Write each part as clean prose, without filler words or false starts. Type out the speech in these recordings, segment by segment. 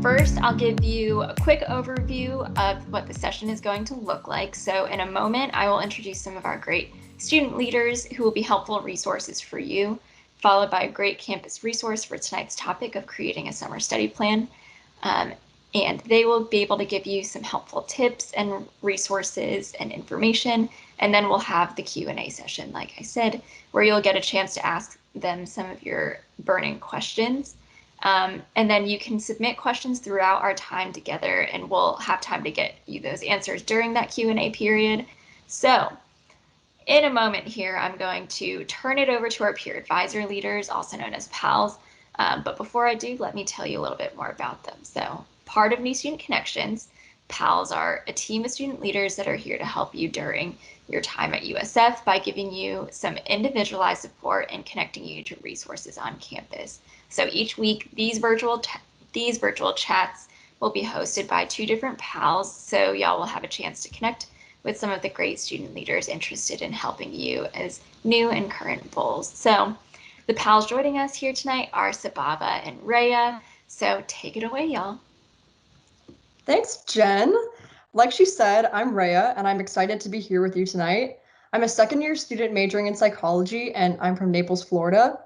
First, I'll give you a quick overview of what the session is going to look like. So in a moment, I will introduce some of our great student leaders who will be helpful resources for you, followed by a great campus resource for tonight's topic of creating a summer study plan. And they will be able to give you some helpful tips and resources and information. And then we'll have the Q&A session, like I said, where you'll get a chance to ask them some of your burning questions. And then you can submit questions throughout our time together, and we'll have time to get you those answers during that Q&A period. So in a moment here, I'm going to turn it over to our peer advisor leaders, also known as PALs. But before I do, let me tell you a little bit more about them. So part of New Student Connections, PALs are a team of student leaders that are here to help you during your time at USF by giving you some individualized support and connecting you to resources on campus. So each week, these virtual chats will be hosted by two different PALs, so y'all will have a chance to connect with some of the great student leaders interested in helping you as new and current BULLs. So the PALs joining us here tonight are Sabava and Rhea. So take it away, y'all. Thanks, Jen. Like she said, I'm Rhea, and I'm excited to be here with you tonight. I'm a second-year student majoring in psychology, and I'm from Naples, Florida.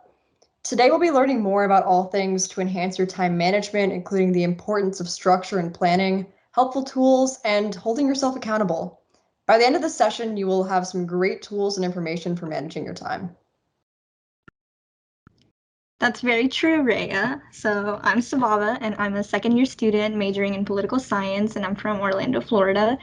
Today, we'll be learning more about all things to enhance your time management, including the importance of structure and planning, helpful tools, and holding yourself accountable. By the end of the session, you will have some great tools and information for managing your time. That's very true, Rhea. So I'm Sabava, and I'm a second-year student majoring in political science, and I'm from Orlando, Florida.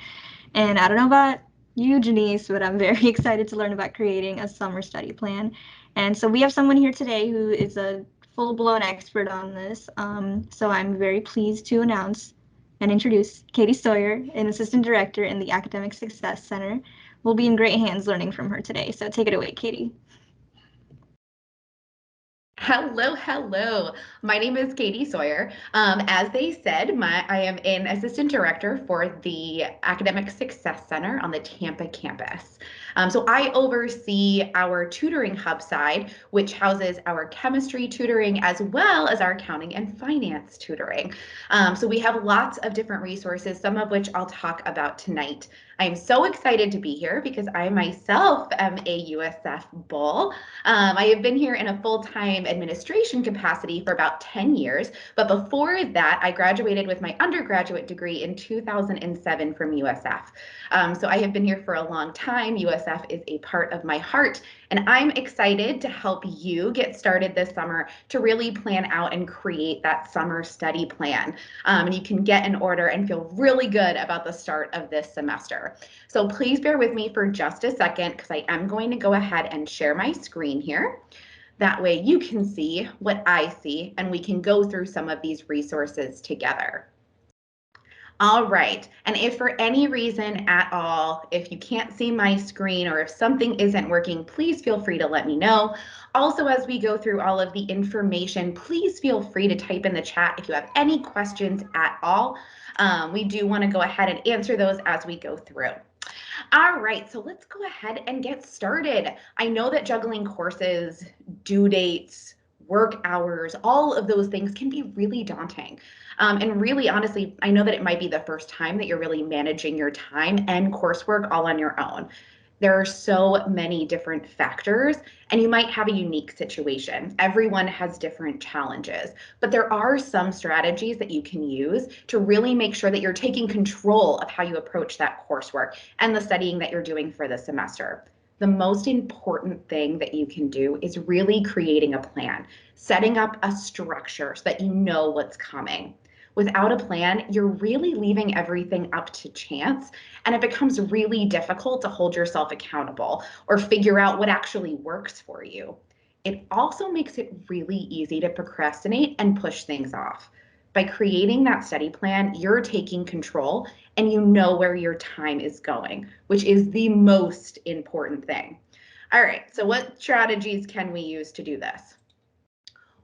And I don't know about you, Janice, but I'm very excited to learn about creating a summer study plan. And so we have someone here today who is a full-blown expert on this. So I'm very pleased to announce and introduce Katie Sawyer, an assistant director in the Academic Success Center. We'll be in great hands learning from her today. So take it away, Katie. Hello. My name is Katie Sawyer. As they said, I am an assistant director for the Academic Success Center on the Tampa campus. So I oversee our tutoring hub side, which houses our chemistry tutoring as well as our accounting and finance tutoring. So we have lots of different resources, some of which I'll talk about tonight. I am so excited to be here because I myself am a USF Bull. I have been here in a full-time administration capacity for about 10 years, but before that, I graduated with my undergraduate degree in 2007 from USF. So I have been here for a long time. USF is a part of my heart, and I'm excited to help you get started this summer to really plan out and create that summer study plan. And you can get in order and feel really good about the start of this semester. So please bear with me for just a second because I am going to go ahead and share my screen here. That way you can see what I see and we can go through some of these resources together. All right, and if for any reason at all, if you can't see my screen or if something isn't working, please feel free to let me know. Also, as we go through all of the information, please feel free to type in the chat if you have any questions at all. We do want to go ahead and answer those as we go through. All right, so let's go ahead and get started. I know that juggling courses, due dates, work hours, all of those things can be really daunting. And really, honestly, I know that it might be the first time that you're really managing your time and coursework all on your own. There are so many different factors, and you might have a unique situation. Everyone has different challenges, but there are some strategies that you can use to really make sure that you're taking control of how you approach that coursework and the studying that you're doing for the semester. The most important thing that you can do is really creating a plan, setting up a structure so that you know what's coming. Without a plan, you're really leaving everything up to chance, and it becomes really difficult to hold yourself accountable or figure out what actually works for you. It also makes it really easy to procrastinate and push things off. By creating that study plan, you're taking control and you know where your time is going, which is the most important thing. All right, so what strategies can we use to do this?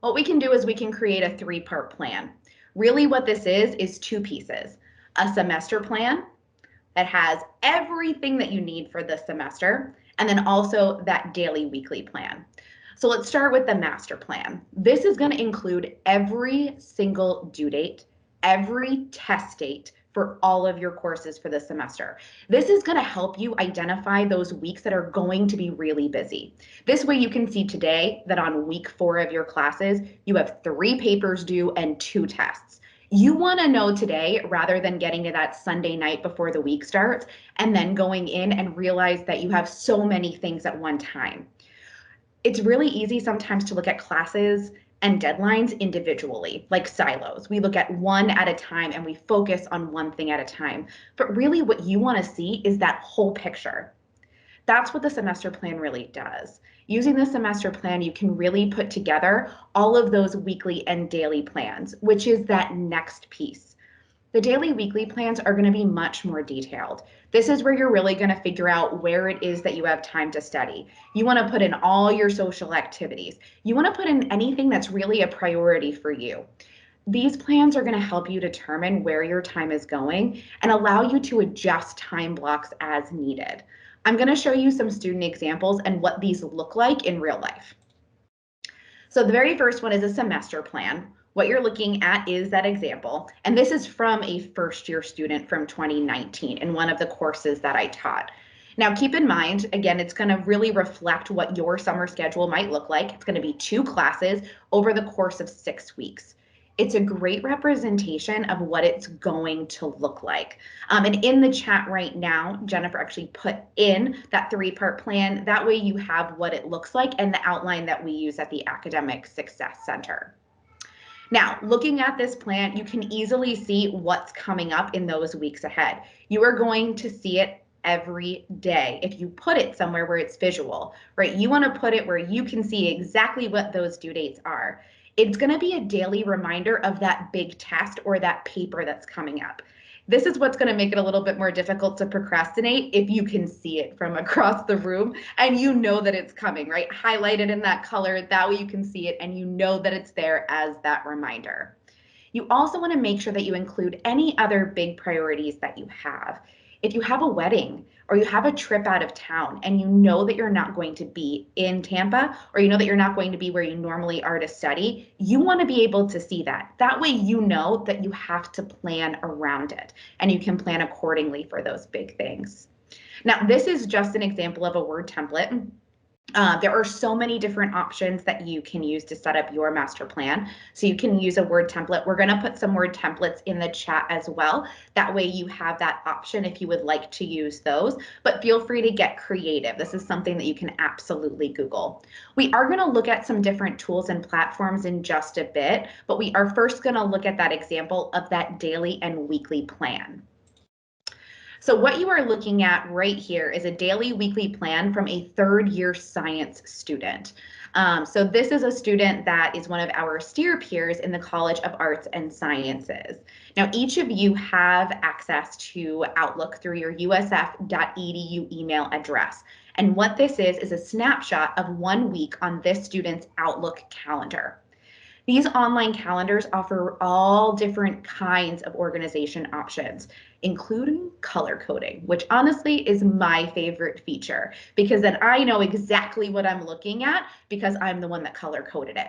What we can do is we can create a 3-part plan. Really what this is 2 pieces. A semester plan that has everything that you need for the semester, and then also that daily weekly plan. So let's start with the master plan. This is going to include every single due date, every test date for all of your courses for the semester. This is going to help you identify those weeks that are going to be really busy. This way you can see today that on week 4 of your classes, you have 3 papers due and 2 tests. You want to know today rather than getting to that Sunday night before the week starts and then going in and realize that you have so many things at one time. It's really easy sometimes to look at classes and deadlines individually, like silos. We look at one at a time and we focus on one thing at a time. But really what you want to see is that whole picture. That's what the semester plan really does. Using the semester plan, you can really put together all of those weekly and daily plans, which is that next piece. The daily weekly plans are going to be much more detailed. This is where you're really going to figure out where it is that you have time to study. You want to put in all your social activities. You want to put in anything that's really a priority for you. These plans are going to help you determine where your time is going and allow you to adjust time blocks as needed. I'm going to show you some student examples and what these look like in real life. So the very first one is a semester plan. What you're looking at is that example, and this is from a first-year student from 2019 in one of the courses that I taught. Now keep in mind, again, it's going to really reflect what your summer schedule might look like. It's going to be 2 classes over the course of 6 weeks. It's a great representation of what it's going to look like. And in the chat right now, Jennifer actually put in that 3-part plan. That way you have what it looks like and the outline that we use at the Academic Success Center. Now, looking at this plan, you can easily see what's coming up in those weeks ahead. You are going to see it every day if you put it somewhere where it's visual, right? You want to put it where you can see exactly what those due dates are. It's going to be a daily reminder of that big test or that paper that's coming up. This is what's going to make it a little bit more difficult to procrastinate if you can see it from across the room and you know that it's coming, right? Highlight it in that color, that way you can see it and you know that it's there as that reminder. You also want to make sure that you include any other big priorities that you have. If you have a wedding or you have a trip out of town and you know that you're not going to be in Tampa or you know that you're not going to be where you normally are to study, you want to be able to see that. That way you know that you have to plan around it and you can plan accordingly for those big things. Now, this is just an example of a Word template. There are so many different options that you can use to set up your master plan. So you can use a Word template. We're going to put some Word templates in the chat as well. That way you have that option if you would like to use those, but feel free to get creative. This is something that you can absolutely Google. We are going to look at some different tools and platforms in just a bit, but we are first going to look at that example of that daily and weekly plan. So what you are looking at right here is a daily weekly plan from a 3rd-year science student. So this is a student that is one of our STEER peers in the College of Arts and Sciences. Now, each of you have access to Outlook through your usf.edu email address. And what this is a snapshot of 1 week on this student's Outlook calendar. These online calendars offer all different kinds of organization options, including color coding, which honestly is my favorite feature because then I know exactly what I'm looking at because I'm the one that color coded it.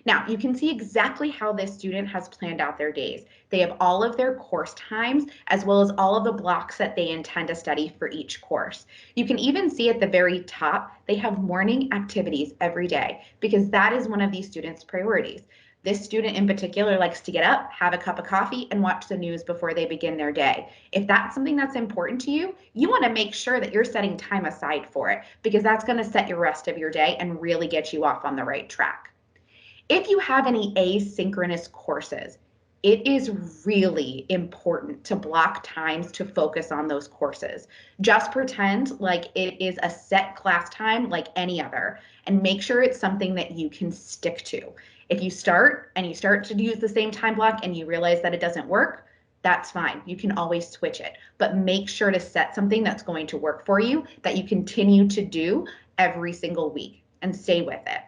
Now, you can see exactly how this student has planned out their days. They have all of their course times as well as all of the blocks that they intend to study for each course. You can even see at the very top, they have morning activities every day because that is one of these students' priorities. This student in particular likes to get up, have a cup of coffee, and watch the news before they begin their day. If that's something that's important to you, you want to make sure that you're setting time aside for it because that's going to set your rest of your day and really get you off on the right track. If you have any asynchronous courses, it is really important to block times to focus on those courses. Just pretend like it is a set class time like any other, and make sure it's something that you can stick to. If you start to use the same time block and you realize that it doesn't work, that's fine. You can always switch it, but make sure to set something that's going to work for you that you continue to do every single week and stay with it.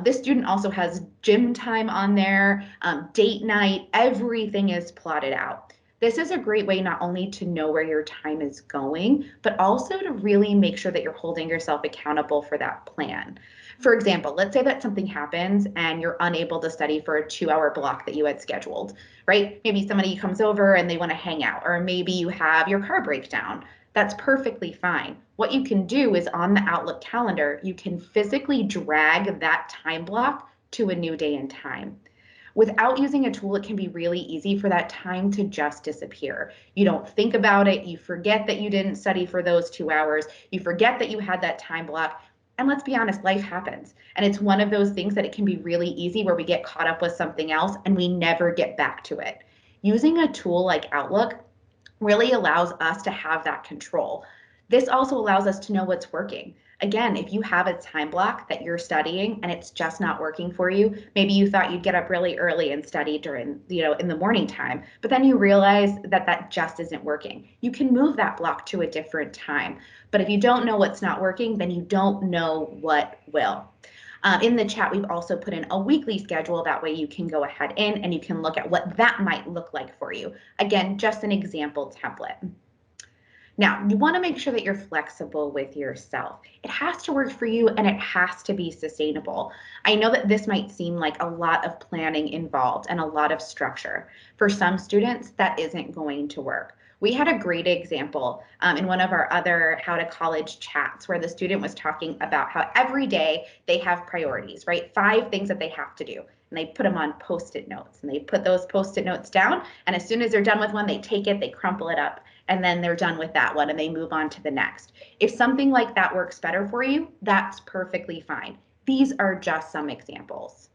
This student also has gym time on there, date night, everything is plotted out. This is a great way not only to know where your time is going, but also to really make sure that you're holding yourself accountable for that plan. For example, let's say that something happens and you're unable to study for a 2-hour block that you had scheduled, right? Maybe somebody comes over and they want to hang out, or maybe you have your car break down. That's perfectly fine. What you can do is on the Outlook calendar, you can physically drag that time block to a new day and time. Without using a tool, it can be really easy for that time to just disappear. You don't think about it. You forget that you didn't study for those 2 hours. You forget that you had that time block. And let's be honest, life happens. And it's one of those things that it can be really easy where we get caught up with something else and we never get back to it. Using a tool like Outlook really allows us to have that control. This also allows us to know what's working. Again, if you have a time block that you're studying and it's just not working for you, maybe you thought you'd get up really early and study during, in the morning time, but then you realize that that just isn't working. You can move that block to a different time. But if you don't know what's not working, then you don't know what will. In the chat, we've also put in a weekly schedule. That way you can go ahead and you can look at what that might look like for you. Again, just an example template. Now, you want to make sure that you're flexible with yourself. It has to work for you and it has to be sustainable. I know that this might seem like a lot of planning involved and a lot of structure. For some students, that isn't going to work. We had a great example in one of our other How to College chats where the student was talking about how every day they have priorities, right? 5 things that they have to do. And they put them on Post-it notes and they put those Post-it notes down. And as soon as they're done with one, they take it, they crumple it up, and then they're done with that one and they move on to the next. If something like that works better for you, that's perfectly fine. These are just some examples.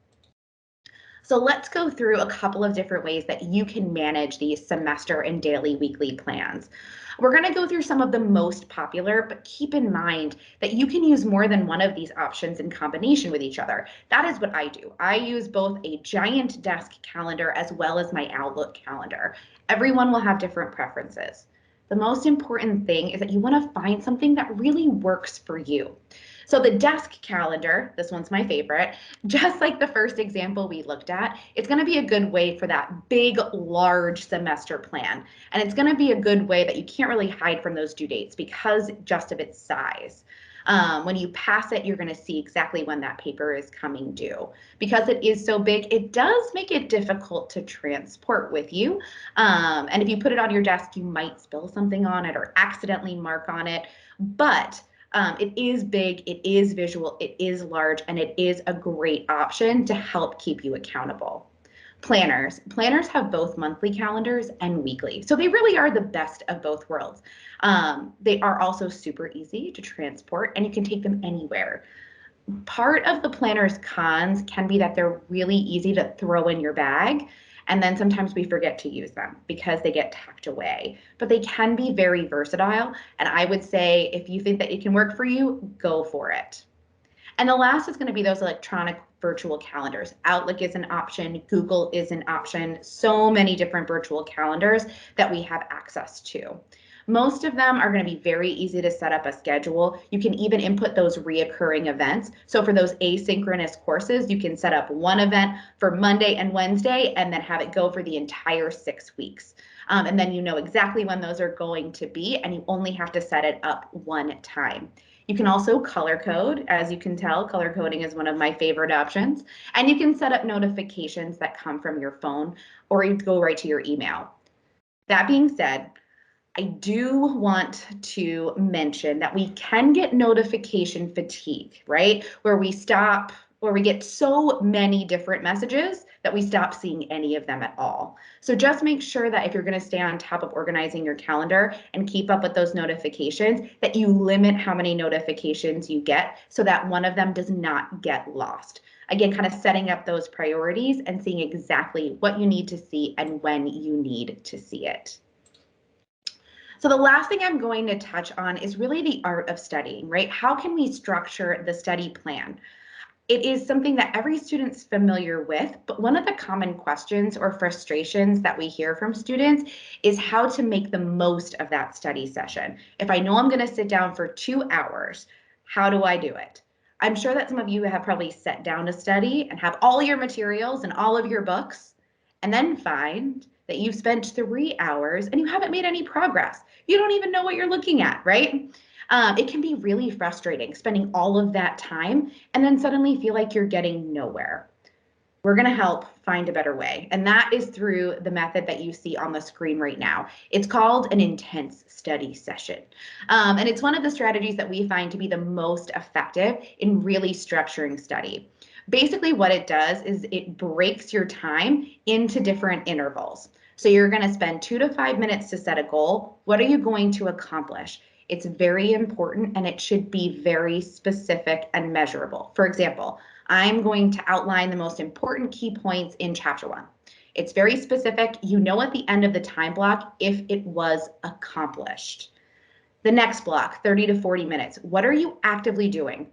So let's go through a couple of different ways that you can manage these semester and daily weekly plans. We're going to go through some of the most popular, but keep in mind that you can use more than one of these options in combination with each other. That is what I do. I use both a giant desk calendar as well as my Outlook calendar. Everyone will have different preferences. The most important thing is that you want to find something that really works for you. So the desk calendar, this one's my favorite, just like the first example we looked at, it's going to be a good way for that big, large semester plan. And it's going to be a good way that you can't really hide from those due dates because just of its size. When you pass it, you're going to see exactly when that paper is coming due. Because it is so big, it does make it difficult to transport with you. And if you put it on your desk, you might spill something on it or accidentally mark on it. But it is big, it is visual, it is large, and it is a great option to help keep you accountable. Planners have both monthly calendars and weekly. So they really are the best of both worlds. They are also super easy to transport and you can take them anywhere. Part of the planner's cons can be that they're really easy to throw in your bag. And then sometimes we forget to use them because they get tucked away, but they can be very versatile. And I would say if you think that it can work for you, go for it. And the last is going to be those electronic virtual calendars. Outlook is an option. Google is an option. So many different virtual calendars that we have access to. Most of them are going to be very easy to set up a schedule. You can even input those reoccurring events. So for those asynchronous courses, you can set up one event for Monday and Wednesday and then have it go for the entire 6 weeks. And then you know exactly when those are going to be, and you only have to set it up one time. You can also color code. As you can tell, color coding is one of my favorite options. And you can set up notifications that come from your phone or you go right to your email. That being said, I do want to mention that we can get notification fatigue, right? Where we get so many different messages that we stop seeing any of them at all. So just make sure that if you're going to stay on top of organizing your calendar and keep up with those notifications, that you limit how many notifications you get so that one of them does not get lost. Again, kind of setting up those priorities and seeing exactly what you need to see and when you need to see it. So the last thing I'm going to touch on is really the art of studying, right? How can we structure the study plan? It is something that every student's familiar with, but one of the common questions or frustrations that we hear from students is how to make the most of that study session. If I know I'm going to sit down for 2 hours, how do I do it? I'm sure that some of you have probably sat down to study and have all your materials and all of your books, and then find that you've spent 3 hours and you haven't made any progress. You don't even know what you're looking at, right? It can be really frustrating spending all of that time and then suddenly feel like you're getting nowhere. We're going to help find a better way. And that is through the method that you see on the screen right now. It's called an intense study session. And it's one of the strategies that we find to be the most effective in really structuring study. Basically, what it does is it breaks your time into different intervals. So you're going to spend 2 to 5 minutes to set a goal. What are you going to accomplish? It's very important and it should be very specific and measurable. For example, I'm going to outline the most important key points in chapter 1. It's very specific. You know at the end of the time block if it was accomplished. The next block, 30 to 40 minutes. What are you actively doing?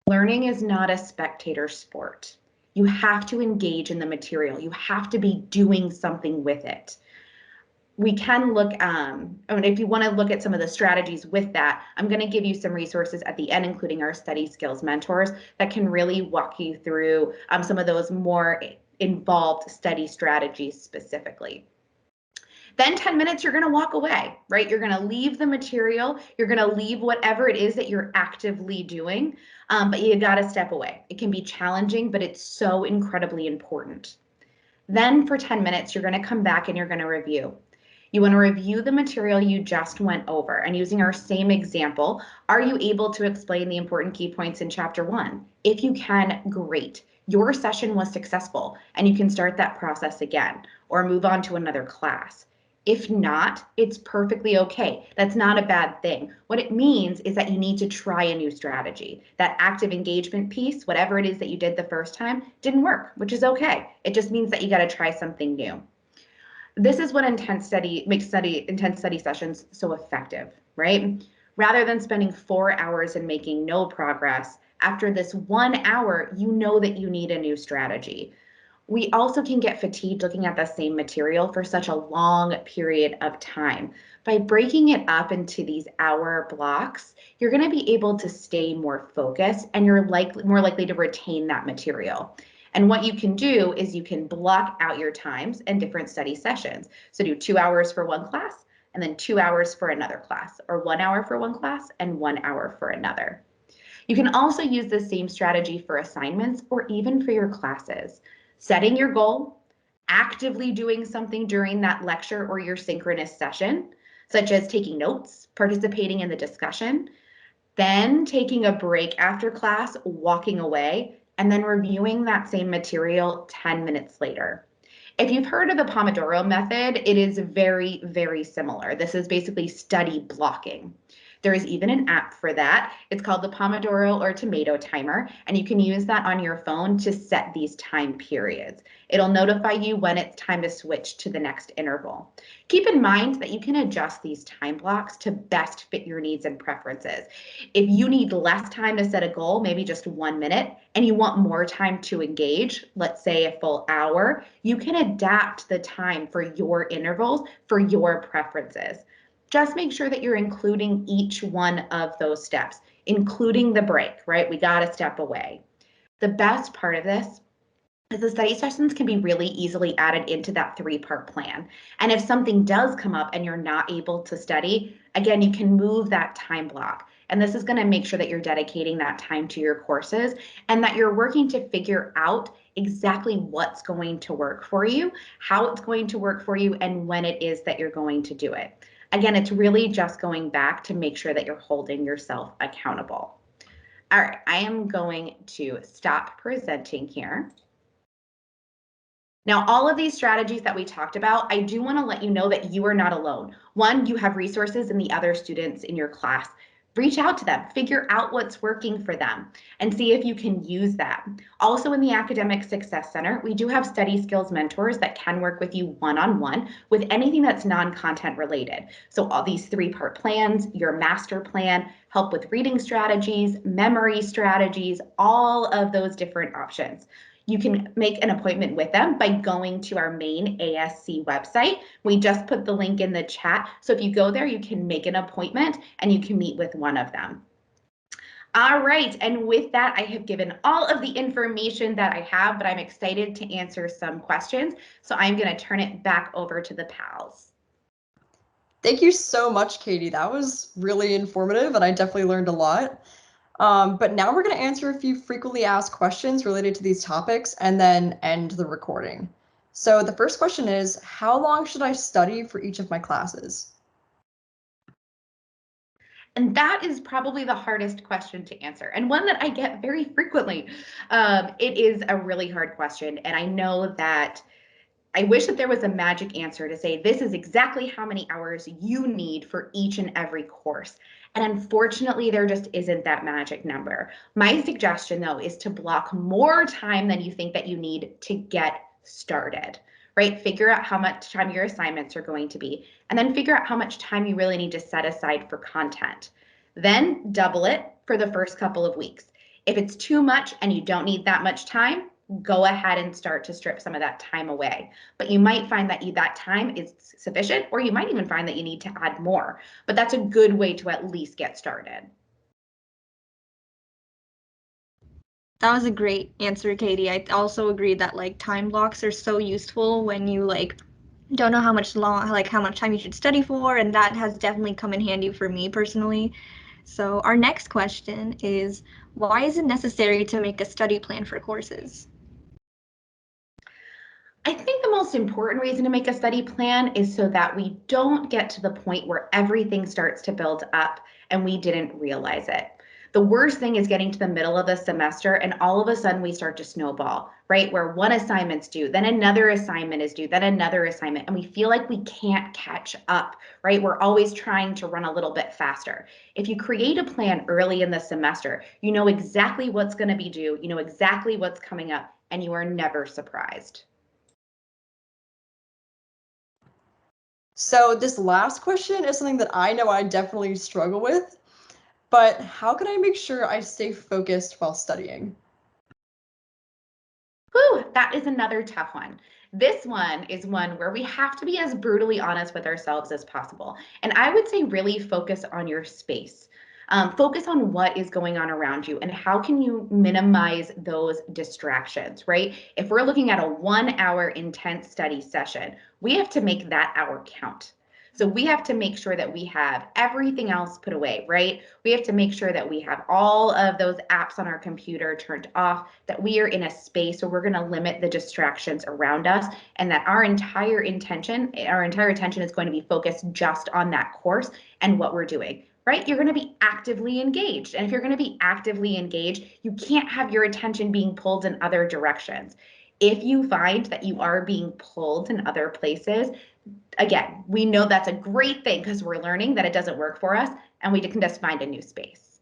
Learning is not a spectator sport. You have to engage in the material. You have to be doing something with it. We can look, if you want to look at some of the strategies with that, I'm going to give you some resources at the end, including our study skills mentors that can really walk you through some of those more involved study strategies specifically. Then 10 minutes, you're going to walk away, right? You're going to leave the material. You're going to leave whatever it is that you're actively doing, but you got to step away. It can be challenging, but it's so incredibly important. Then for 10 minutes, you're going to come back and you're going to review. You want to review the material you just went over, and using our same example, are you able to explain the important key points in chapter 1? If you can, great. Your session was successful and you can start that process again or move on to another class. If not, it's perfectly okay. That's not a bad thing. What it means is that you need to try a new strategy. That active engagement piece, whatever it is that you did the first time, didn't work, which is okay. It just means that you got to try something new. This is what intense study sessions so effective, right? Rather than spending 4 hours and making no progress, after this 1 hour, you know that you need a new strategy. We also can get fatigued looking at the same material for such a long period of time. By breaking it up into these hour blocks, you're going to be able to stay more focused and you're more likely to retain that material. And what you can do is you can block out your times and different study sessions. So do 2 hours for one class and then 2 hours for another class, or 1 hour for one class and 1 hour for another. You can also use the same strategy for assignments or even for your classes. Setting your goal, actively doing something during that lecture or your synchronous session, such as taking notes, participating in the discussion, then taking a break after class, walking away, and then reviewing that same material 10 minutes later. If you've heard of the Pomodoro method, it is very, very similar. This is basically study blocking. There is even an app for that. It's called the Pomodoro or Tomato Timer, and you can use that on your phone to set these time periods. It'll notify you when it's time to switch to the next interval. Keep in mind that you can adjust these time blocks to best fit your needs and preferences. If you need less time to set a goal, maybe just 1 minute, and you want more time to engage, let's say a full hour, you can adapt the time for your intervals for your preferences. Just make sure that you're including each one of those steps, including the break, right? We got to step away. The best part of this is the study sessions can be really easily added into that 3-part plan. And if something does come up and you're not able to study, again, you can move that time block. And this is going to make sure that you're dedicating that time to your courses and that you're working to figure out exactly what's going to work for you, how it's going to work for you, and when it is that you're going to do it. Again, it's really just going back to make sure that you're holding yourself accountable. All right, I am going to stop presenting here. Now, all of these strategies that we talked about, I do want to let you know that you are not alone. One, you have resources in the other students in your class. Reach out to them, figure out what's working for them, and see if you can use that. Also in the Academic Success Center, we do have study skills mentors that can work with you one-on-one with anything that's non-content related. So all these 3-part plans, your master plan, help with reading strategies, memory strategies, all of those different options. You can make an appointment with them by going to our main ASC website. We just put the link in the chat. So if you go there, you can make an appointment and you can meet with one of them. All right, and with that, I have given all of the information that I have, but I'm excited to answer some questions. So I'm going to turn it back over to the pals. Thank you so much, Katie. That was really informative, and I definitely learned a lot. But now we're going to answer a few frequently asked questions related to these topics and then end the recording. So the first question is, how long should I study for each of my classes? And that is probably the hardest question to answer, and one that I get very frequently. It is a really hard question, and I know that I wish that there was a magic answer to say this is exactly how many hours you need for each and every course. And unfortunately, there just isn't that magic number. My suggestion, though, is to block more time than you think that you need to get started, right? Figure out how much time your assignments are going to be, and then figure out how much time you really need to set aside for content. Then double it for the first couple of weeks. If it's too much and you don't need that much time, go ahead and start to strip some of that time away. But you might find that that time is sufficient, or you might even find that you need to add more. But that's a good way to at least get started. That was a great answer, Katie. I also agree that like time blocks are so useful when you like don't know how much time you should study for, and that has definitely come in handy for me personally. So our next question is, why is it necessary to make a study plan for courses? I think the most important reason to make a study plan is so that we don't get to the point where everything starts to build up and we didn't realize it. The worst thing is getting to the middle of the semester and all of a sudden we start to snowball, right? Where one assignment's due, then another assignment is due, then another assignment, and we feel like we can't catch up, right? We're always trying to run a little bit faster. If you create a plan early in the semester, you know exactly what's going to be due, you know exactly what's coming up, and you are never surprised. So this last question is something that I know I definitely struggle with, but how can I make sure I stay focused while studying? Whew, that is another tough one. This one is one where we have to be as brutally honest with ourselves as possible. And I would say really focus on your space. Focus on what is going on around you and how can you minimize those distractions, right? If we're looking at a 1 hour intense study session, we have to make that hour count. So we have to make sure that we have everything else put away, right? We have to make sure that we have all of those apps on our computer turned off, that we are in a space where we're going to limit the distractions around us, and that our entire attention is going to be focused just on that course and what we're doing. Right? You're going to be actively engaged. And if you're going to be actively engaged, you can't have your attention being pulled in other directions. If you find that you are being pulled in other places, again, we know that's a great thing because we're learning that it doesn't work for us and we can just find a new space.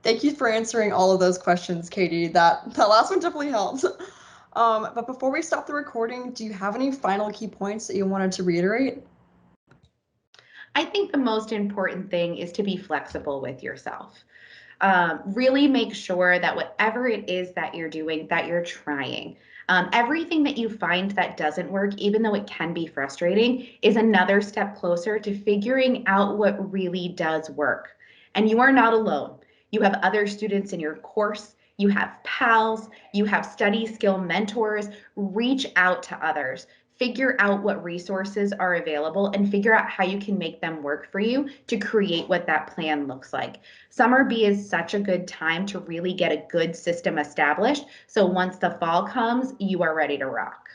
Thank you for answering all of those questions, Katie. That last one definitely helped. But before we stop the recording, do you have any final key points that you wanted to reiterate? I think the most important thing is to be flexible with yourself. Really make sure that whatever it is that you're doing, that you're trying. Everything that you find that doesn't work, even though it can be frustrating, is another step closer to figuring out what really does work. And you are not alone. You have other students in your course, you have pals, you have study skill mentors. Reach out to others. Figure out what resources are available and figure out how you can make them work for you to create what that plan looks like. Summer B is such a good time to really get a good system established. So once the fall comes, you are ready to rock.